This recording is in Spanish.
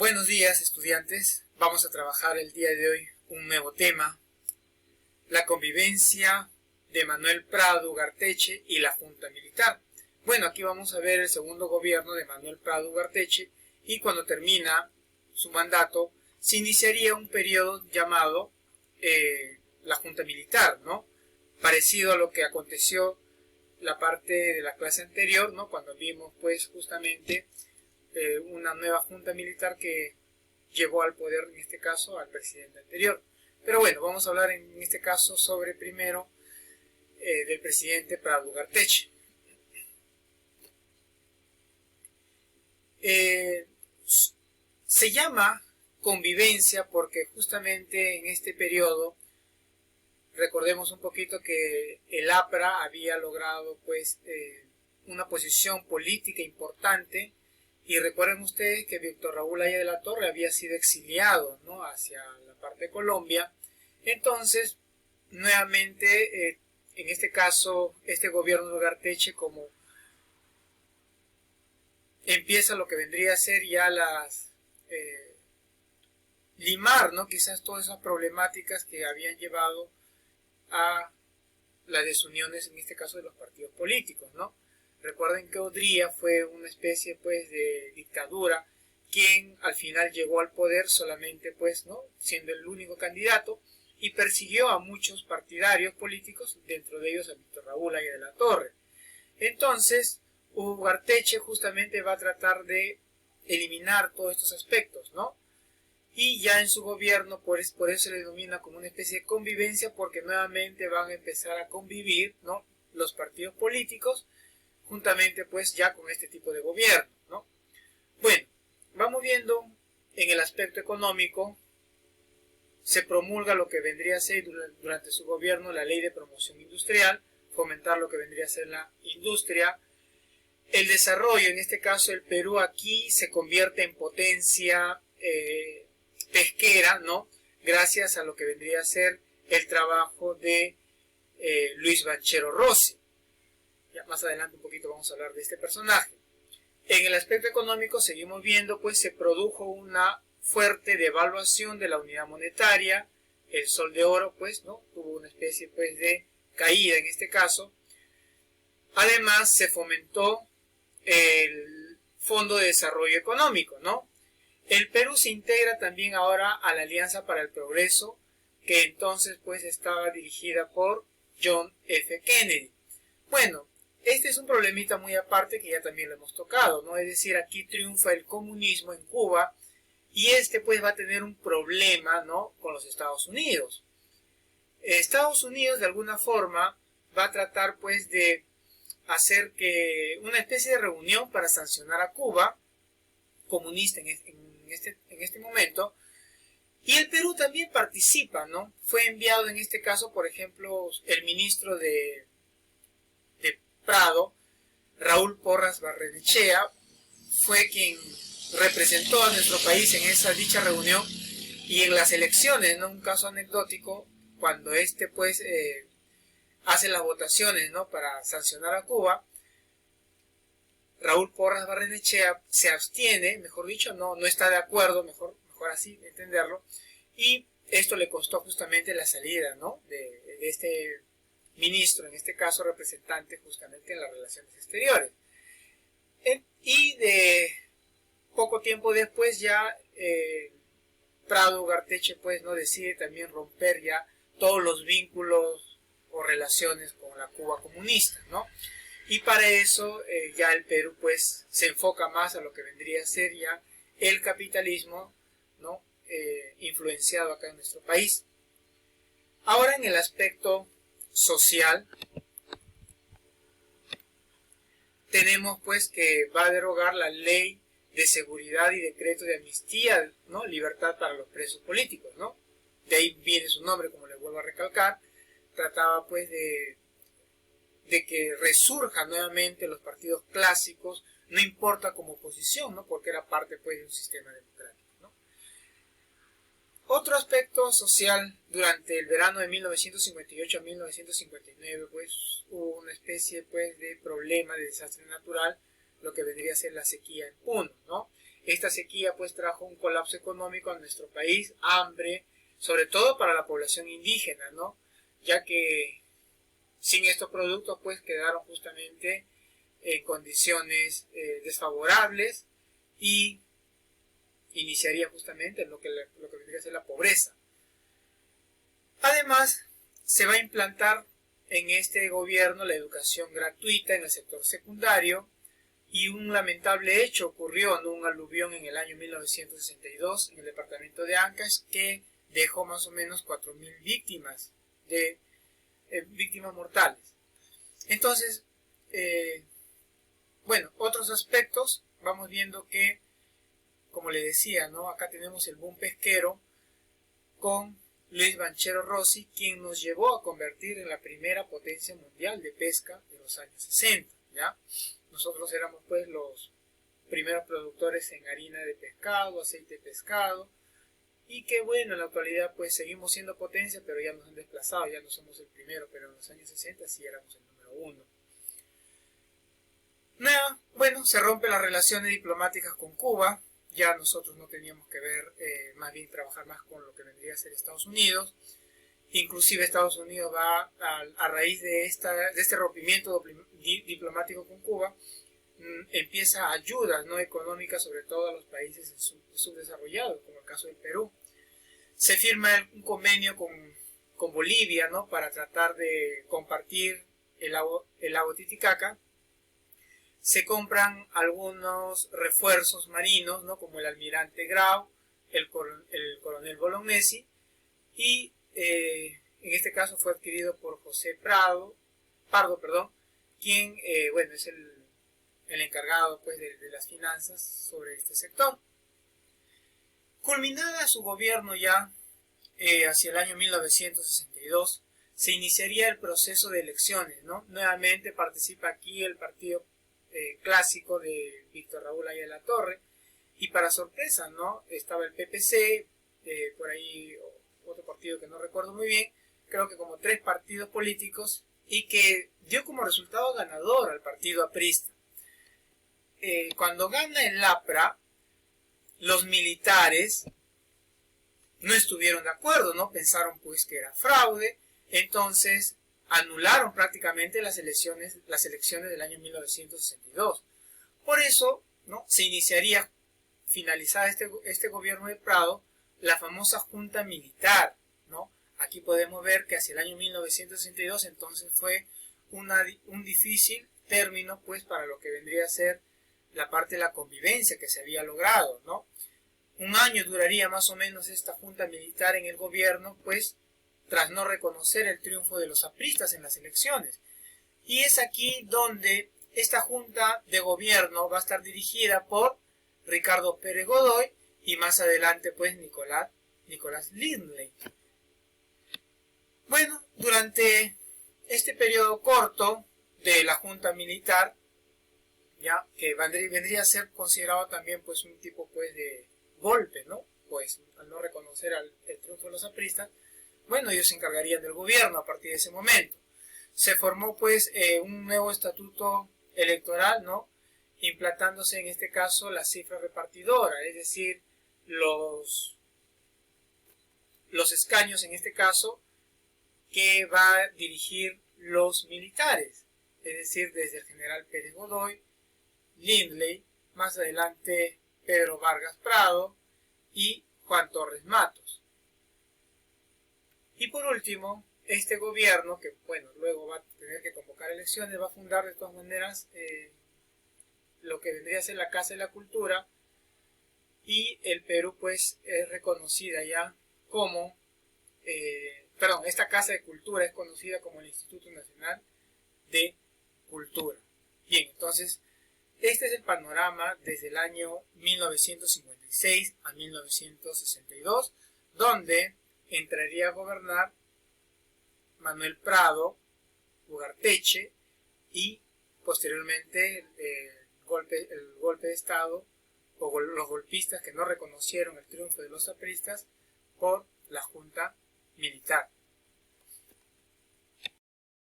Buenos días, estudiantes. Vamos a trabajar el día de hoy un nuevo tema: la convivencia de Manuel Prado Ugarteche y la Junta Militar. Bueno, aquí vamos a ver el segundo gobierno de Manuel Prado Ugarteche, y cuando termina su mandato se iniciaría un periodo llamado la Junta Militar, ¿no? Parecido a lo que aconteció la parte de la clase anterior, ¿no? Cuando vimos pues justamente una nueva junta militar que llevó al poder, en este caso, al presidente anterior. Pero bueno, vamos a hablar en este caso sobre primero del presidente Prado Ugarteche. Se llama convivencia porque justamente en este periodo, recordemos un poquito que el APRA había logrado pues una posición política importante. Y recuerden ustedes que Víctor Raúl Haya de la Torre había sido exiliado, ¿no?, hacia la parte de Colombia. Entonces, nuevamente, en este caso, este gobierno de Ugarteche, como empieza lo que vendría a ser ya limar, ¿no?, quizás todas esas problemáticas que habían llevado a las desuniones, en este caso, de los partidos políticos, ¿no? Recuerden que Odría fue una especie pues de dictadura, quien al final llegó al poder solamente pues, ¿no?, siendo el único candidato, y persiguió a muchos partidarios políticos, dentro de ellos a Víctor Raúl Haya de la Torre. Entonces, Ugarteche justamente va a tratar de eliminar todos estos aspectos, ¿no? Y ya en su gobierno, por eso se le denomina como una especie de convivencia, porque nuevamente van a empezar a convivir, ¿no?, los partidos políticos, juntamente pues ya con este tipo de gobierno, ¿no? Bueno, vamos viendo en el aspecto económico. Se promulga lo que vendría a ser durante su gobierno la ley de promoción industrial, fomentar lo que vendría a ser la industria, el desarrollo. En este caso el Perú aquí se convierte en potencia pesquera, ¿no?, gracias a lo que vendría a ser el trabajo de Luis Banchero Rossi. Ya más adelante un poquito vamos a hablar de este personaje. En el aspecto económico seguimos viendo pues se produjo una fuerte devaluación de la unidad monetaria. El sol de oro pues, ¿no?, tuvo una especie pues de caída en este caso. Además se fomentó el Fondo de Desarrollo Económico, ¿no? El Perú se integra también ahora a la Alianza para el Progreso, que entonces pues estaba dirigida por John F. Kennedy. Bueno, este es un problemita muy aparte que ya también lo hemos tocado, ¿no? Es decir, aquí triunfa el comunismo en Cuba y este pues va a tener un problema, ¿no?, con los Estados Unidos. Estados Unidos de alguna forma va a tratar pues de hacer que una especie de reunión para sancionar a Cuba, comunista en este momento, y el Perú también participa, ¿no? Fue enviado en este caso, por ejemplo, el ministro de Prado, Raúl Porras Barrenechea, fue quien representó a nuestro país en dicha reunión, y en las elecciones, ¿no?, un caso anecdótico, cuando pues hace las votaciones, ¿no?, para sancionar a Cuba, Raúl Porras Barrenechea se abstiene, mejor dicho, no está de acuerdo, mejor así entenderlo, y esto le costó justamente la salida, ¿no?, de este ministro, en este caso representante justamente en las relaciones exteriores. Y de poco tiempo después ya Prado Ugarteche pues no decide también romper ya todos los vínculos o relaciones con la Cuba comunista, ¿no? Y para eso ya el Perú pues se enfoca más a lo que vendría a ser ya el capitalismo, ¿no?, influenciado acá en nuestro país. Ahora en el aspecto social tenemos pues que va a derogar la ley de seguridad y decreto de amnistía, ¿no?, libertad para los presos políticos, ¿no? De ahí viene su nombre, como les vuelvo a recalcar. Trataba pues de que resurjan nuevamente los partidos clásicos, no importa como oposición, ¿no?, porque era parte pues de un sistema democrático, ¿no? Otro aspecto social: durante el verano de 1958 a 1959 pues hubo una especie pues de problema de desastre natural, lo que vendría a ser la sequía en Puno, ¿no? esta sequía pues trajo un colapso económico a nuestro país, hambre, sobre todo para la población indígena, ¿no? Ya que sin estos productos pues quedaron justamente en condiciones desfavorables y iniciaría justamente lo que vendría a ser la pobreza. Además, se va a implantar en este gobierno la educación gratuita en el sector secundario, y un lamentable hecho ocurrió en un aluvión en el año 1962 en el departamento de Ancash, que dejó más o menos 4.000 víctimas, víctimas mortales. Entonces, bueno, otros aspectos, vamos viendo que, como le decía, ¿no? Acá tenemos el boom pesquero con Luis Banchero Rossi, quien nos llevó a convertir en la primera potencia mundial de pesca de los años 60, ¿ya? Nosotros éramos pues los primeros productores en harina de pescado, aceite de pescado, y que bueno, en la actualidad pues seguimos siendo potencia, pero ya nos han desplazado, ya no somos el primero, pero en los años 60 sí éramos el número uno. Bueno, se rompen las relaciones diplomáticas con Cuba, ya nosotros no teníamos que ver, más bien trabajar más con lo que vendría a ser Estados Unidos. Inclusive Estados Unidos va a raíz de este rompimiento diplomático con Cuba, empieza ayudas, ¿no?, económicas, sobre todo a los países subdesarrollados, como el caso del Perú. Se firma un convenio con Bolivia, ¿no?, para tratar de compartir el lago Titicaca. Se compran algunos refuerzos marinos, ¿no?, como el almirante Grau, el coronel Bolognesi, y en este caso fue adquirido por José Pardo, quien bueno, es el encargado pues de las finanzas sobre este sector. Culminada su gobierno ya hacia el año 1962, se iniciaría el proceso de elecciones, ¿no? Nuevamente participa aquí el partido clásico de Víctor Raúl Ayala Torre, y para sorpresa, ¿no?, estaba el PPC, por ahí otro partido que no recuerdo muy bien, creo que como 3 partidos políticos, y que dio como resultado ganador al partido aprista. Cuando gana el APRA, los militares no estuvieron de acuerdo, ¿no? Pensaron pues que era fraude, entonces anularon prácticamente las elecciones del año 1962. Por eso, ¿no?, se iniciaría, finalizada este gobierno de Prado, la famosa Junta Militar, ¿no? Aquí podemos ver que hacia el año 1962 entonces fue un difícil término pues para lo que vendría a ser la parte de la convivencia que se había logrado, ¿no? Un año duraría más o menos esta Junta Militar en el gobierno, pues tras no reconocer el triunfo de los apristas en las elecciones. Y es aquí donde esta Junta de Gobierno va a estar dirigida por Ricardo Pérez Godoy y más adelante pues Nicolás Lindley. Bueno, durante este periodo corto de la Junta Militar, ya que vendría a ser considerado también pues un tipo pues de golpe, ¿no? Pues al no reconocer el triunfo de los apristas, bueno, ellos se encargarían del gobierno a partir de ese momento. Se formó pues un nuevo estatuto electoral, ¿no?, implantándose en este caso la cifra repartidora, es decir, los escaños en este caso que va a dirigir los militares, es decir, desde el general Pérez Godoy, Lindley, más adelante Pedro Vargas Prado y Juan Torres Matos. Y por último, este gobierno, que bueno, luego va a tener que convocar elecciones, va a fundar de todas maneras lo que vendría a ser la Casa de la Cultura, y el Perú pues es reconocida ya como, esta Casa de Cultura es conocida como el Instituto Nacional de Cultura. Bien, entonces, este es el panorama desde el año 1956 a 1962, donde entraría a gobernar Manuel Prado Ugarteche y posteriormente el golpe de Estado, o los golpistas que no reconocieron el triunfo de los apristas, por la Junta Militar.